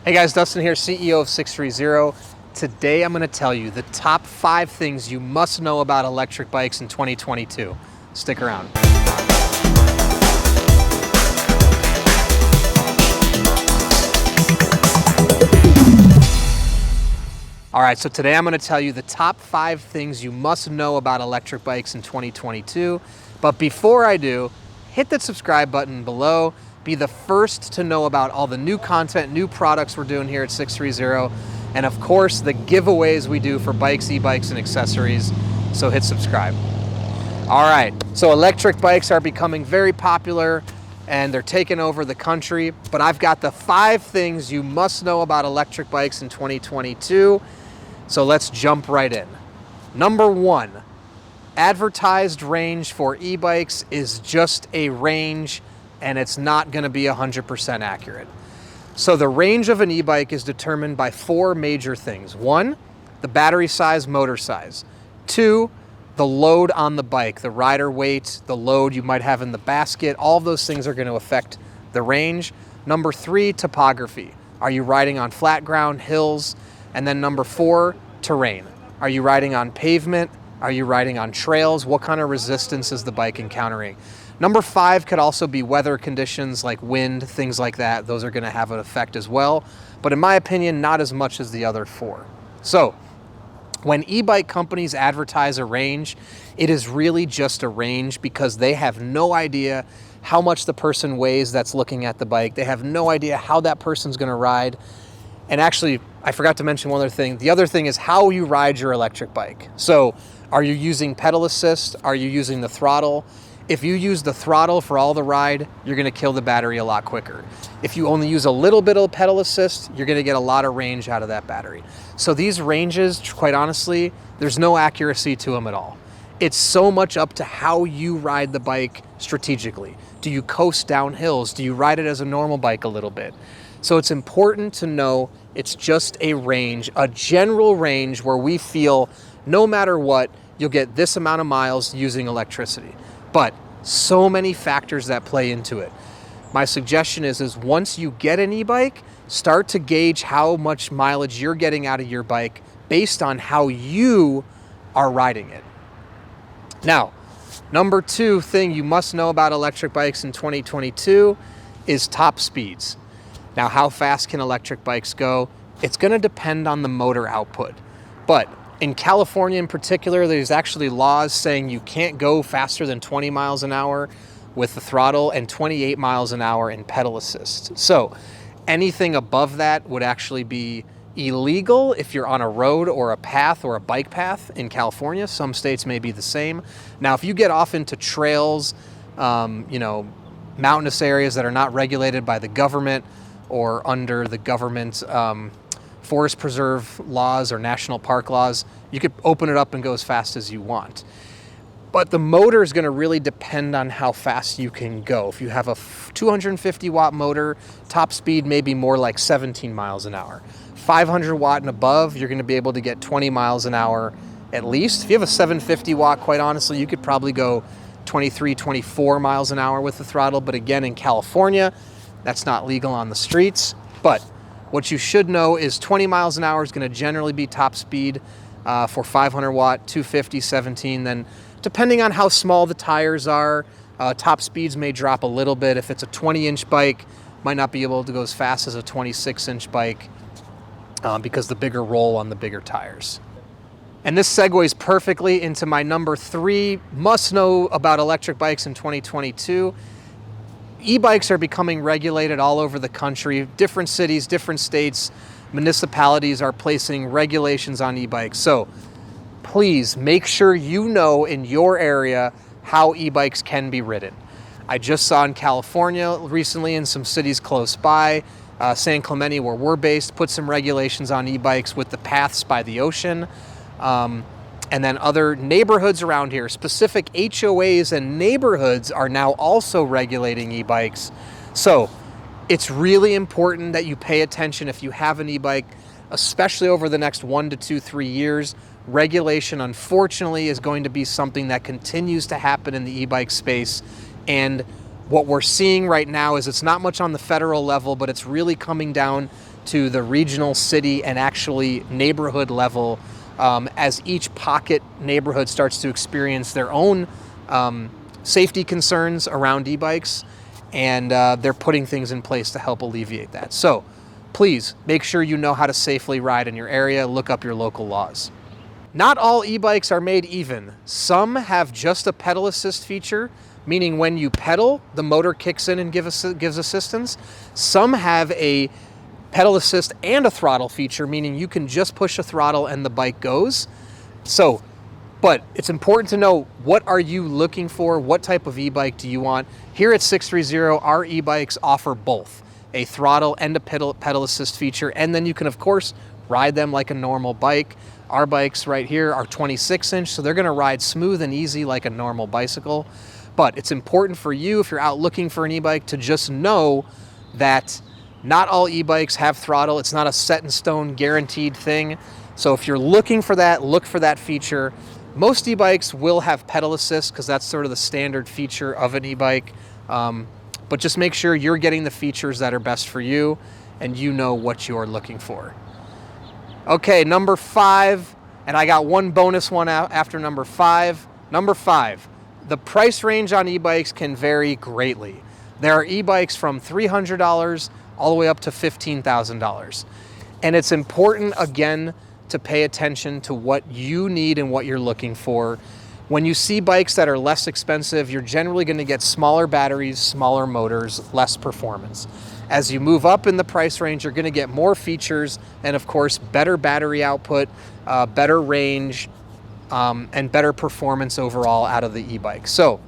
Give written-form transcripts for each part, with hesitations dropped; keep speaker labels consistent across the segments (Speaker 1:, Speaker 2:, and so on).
Speaker 1: Hey guys, Dustin here, CEO of 630. Today I'm going to tell you the top 5 things you must know about electric bikes in 2022. Stick around. All right, so today I'm going to tell you the top 5 things you must know about electric bikes in 2022. But before I do, hit that subscribe button below. Be the first to know about all the new content, new products we're doing here at 630, and of course the giveaways we do for bikes, e-bikes, and accessories. So hit subscribe. All right, so electric bikes are becoming very popular and they're taking over the country, but I've got the 5 things you must know about electric bikes in 2022. So let's jump right in. Number 1, advertised range for e-bikes is just a range and it's not going to be 100% accurate. So the range of an e-bike is determined by 4 major things. 1, the battery size, motor size. 2, the load on the bike, the rider weight, the load you might have in the basket. All of those things are going to affect the range. Number 3, topography. Are you riding on flat ground, hills? And then number 4, terrain. Are you riding on pavement? Are you riding on trails? What kind of resistance is the bike encountering? Number 5 could also be weather conditions like wind, things like that. Those are going to have an effect as well. But in my opinion, not as much as the other 4. So when e-bike companies advertise a range, it is really just a range because they have no idea how much the person weighs that's looking at the bike. They have no idea how that person's going to ride. And actually, I forgot to mention one other thing. The other thing is how you ride your electric bike. So are you using pedal assist? Are you using the throttle? If you use the throttle for all the ride, you're going to kill the battery a lot quicker. If you only use a little bit of pedal assist, you're going to get a lot of range out of that battery. So these ranges, quite honestly, there's no accuracy to them at all. It's so much up to how you ride the bike strategically. Do you coast down hills? Do you ride it as a normal bike a little bit? So it's important to know it's just a range, a general range where we feel no matter what, you'll get this amount of miles using electricity. But so many factors that play into it. My suggestion is once you get an e-bike, start to gauge how much mileage you're getting out of your bike based on how you are riding it. Now, number 2 thing you must know about electric bikes in 2022 is top speeds. Now, how fast can electric bikes go? It's going to depend on the motor output. But in California in particular, there's actually laws saying you can't go faster than 20 miles an hour with the throttle and 28 miles an hour in pedal assist. So anything above that would actually be illegal if you're on a road or a path or a bike path in California. Some states may be the same. Now, if you get off into trails, mountainous areas that are not regulated by the government or under the government forest preserve laws or national park laws, you could open it up and go as fast as you want. But the motor is going to really depend on how fast you can go. If you have a 250 watt motor, top speed may be more like 17 miles an hour. 500 watt and above, you're going to be able to get 20 miles an hour at least. If you have a 750 watt, quite honestly, you could probably go 23, 24 miles an hour with the throttle. But again, in California, that's not legal on the streets. But what you should know is 20 miles an hour is going to generally be top speed for 500 watt, 250, 17. Then depending on how small the tires are, top speeds may drop a little bit. If it's a 20-inch bike, might not be able to go as fast as a 26-inch bike because the bigger roll on the bigger tires. And this segues perfectly into my number 3 must know about electric bikes in 2022. E-bikes are becoming regulated all over the country. Different cities, different states, municipalities are placing regulations on e-bikes. So please make sure you know in your area how e-bikes can be ridden. I just saw in California recently in some cities close by, San Clemente where we're based, put some regulations on e-bikes with the paths by the ocean. And then other neighborhoods around here, specific HOAs and neighborhoods are now also regulating e-bikes. So it's really important that you pay attention if you have an e-bike, especially over the next 1 to 2, 3 years. Regulation, unfortunately, is going to be something that continues to happen in the e-bike space. And what we're seeing right now is it's not much on the federal level, but it's really coming down to the regional, city, and actually neighborhood level as each pocket neighborhood starts to experience their own safety concerns around e-bikes, and they're putting things in place to help alleviate that. So please make sure you know how to safely ride in your area. Look up your local laws. Not all e-bikes are made even. Some have just a pedal assist feature, meaning when you pedal, the motor kicks in and gives assistance. Some have a pedal assist and a throttle feature, meaning you can just push a throttle and the bike goes. So, but it's important to know, what are you looking for? What type of e-bike do you want? Here at 630, our e-bikes offer both a throttle and a pedal assist feature, and then you can, of course, ride them like a normal bike. Our bikes right here are 26-inch, so they're gonna ride smooth and easy like a normal bicycle. But it's important for you, if you're out looking for an e-bike, to just know that not all e-bikes have throttle. It's not a set in stone guaranteed thing. So if you're looking for that, look for that feature. Most e-bikes will have pedal assist because that's sort of the standard feature of an e-bike. But just make sure you're getting the features that are best for you and you know what you're looking for. Okay, number 5, and I got one bonus one out after number 5. Number 5, the price range on e-bikes can vary greatly. There are e-bikes from $300 all the way up to $15,000. And it's important, again, to pay attention to what you need and what you're looking for. When you see bikes that are less expensive, you're generally going to get smaller batteries, smaller motors, less performance. As you move up in the price range, you're going to get more features and, of course, better battery output, better range, and better performance overall out of the e-bike. So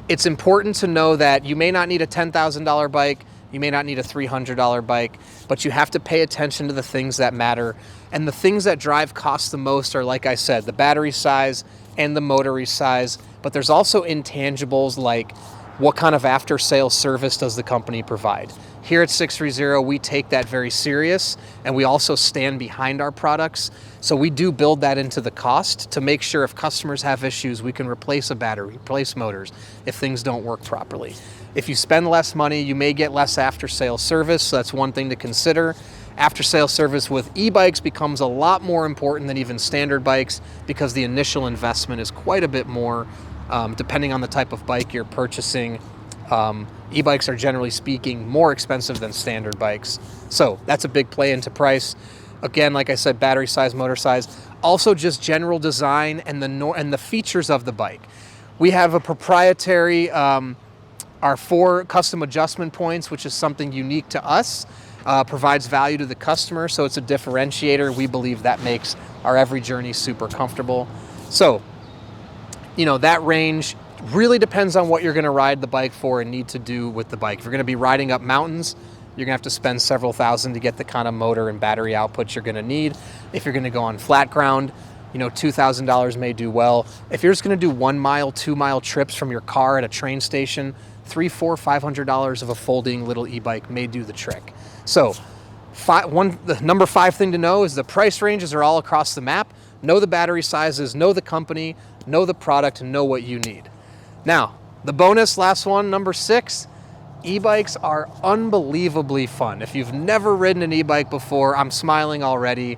Speaker 1: it's important to know that you may not need a $10,000 bike, you may not need a $300 bike, but you have to pay attention to the things that matter. And the things that drive costs the most are, like I said, the battery size and the motor size. But there's also intangibles like, what kind of after-sales service does the company provide? Here at 630, we take that very serious, and we also stand behind our products. So we do build that into the cost to make sure if customers have issues, we can replace a battery, replace motors if things don't work properly. If you spend less money, you may get less after-sales service, so that's one thing to consider. After-sales service with e-bikes becomes a lot more important than even standard bikes because the initial investment is quite a bit more. Depending on the type of bike you're purchasing, e-bikes are generally speaking more expensive than standard bikes. So that's a big play into price. Again, like I said, battery size, motor size, also just general design and the features of the bike. We have a proprietary, our 4 custom adjustment points, which is something unique to us, provides value to the customer. So it's a differentiator. We believe that makes our every journey super comfortable. So, you know, that range really depends on what you're going to ride the bike for and need to do with the bike. If you're going to be riding up mountains, you're going to have to spend several thousand to get the kind of motor and battery output you're going to need. If you're going to go on flat ground, you know, $2,000 may do well. If you're just going to do 1 mile, 2 mile trips from your car at a train station, $300, $400, $500 of a folding little e-bike may do the trick. So the number 5 thing to know is the price ranges are all across the map. Know the battery sizes, know the company, know the product, and know what you need. Now, the bonus, last one, number 6, e-bikes are unbelievably fun. If you've never ridden an e-bike before, I'm smiling already.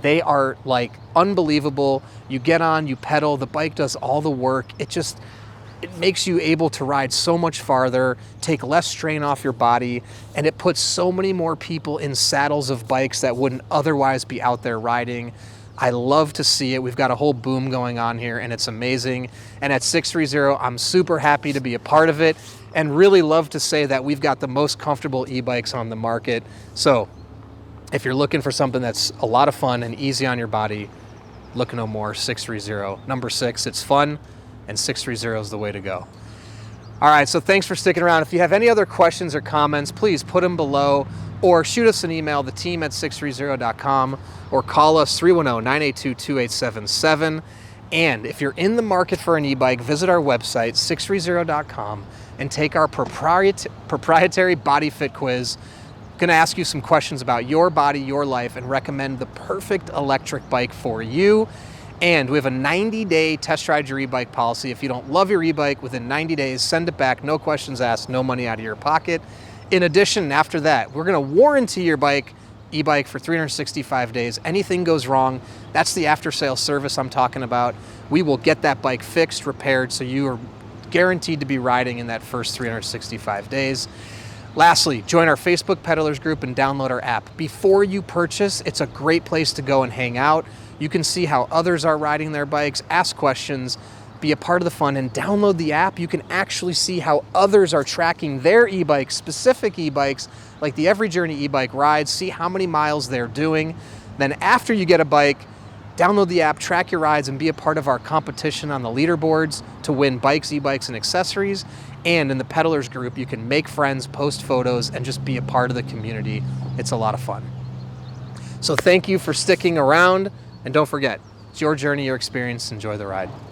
Speaker 1: They are like unbelievable. You get on, you pedal, the bike does all the work. It makes you able to ride so much farther, take less strain off your body, and it puts so many more people in saddles of bikes that wouldn't otherwise be out there riding. I love to see it. We've got a whole boom going on here, and it's amazing. And at 630, I'm super happy to be a part of it and really love to say that we've got the most comfortable e-bikes on the market. So if you're looking for something that's a lot of fun and easy on your body, look no more, 630. Number 6, it's fun, and 630 is the way to go. All right, so thanks for sticking around. If you have any other questions or comments, please put them below or shoot us an email, the team at 630.com, or call us 310-982-2877. And if you're in the market for an e-bike, visit our website, 630.com, and take our proprietary body fit quiz. I'm gonna ask you some questions about your body, your life, and recommend the perfect electric bike for you. And we have a 90-day test ride your e-bike policy. If you don't love your e-bike, within 90 days, send it back, no questions asked, no money out of your pocket. In addition, after that, we're gonna warranty your e-bike for 365 days. Anything goes wrong, that's the after-sale service I'm talking about. We will get that bike fixed, repaired, so you are guaranteed to be riding in that first 365 days. Lastly, join our Facebook Peddlers group and download our app. Before you purchase, it's a great place to go and hang out. You can see how others are riding their bikes, ask questions, be a part of the fun, and download the app. You can actually see how others are tracking their e-bikes, specific e-bikes, like the Every Journey e-bike rides, see how many miles they're doing. Then after you get a bike, download the app, track your rides, and be a part of our competition on the leaderboards to win bikes, e-bikes, and accessories. And in the Peddlers group, you can make friends, post photos, and just be a part of the community. It's a lot of fun. So thank you for sticking around, and don't forget, it's your journey, your experience. Enjoy the ride.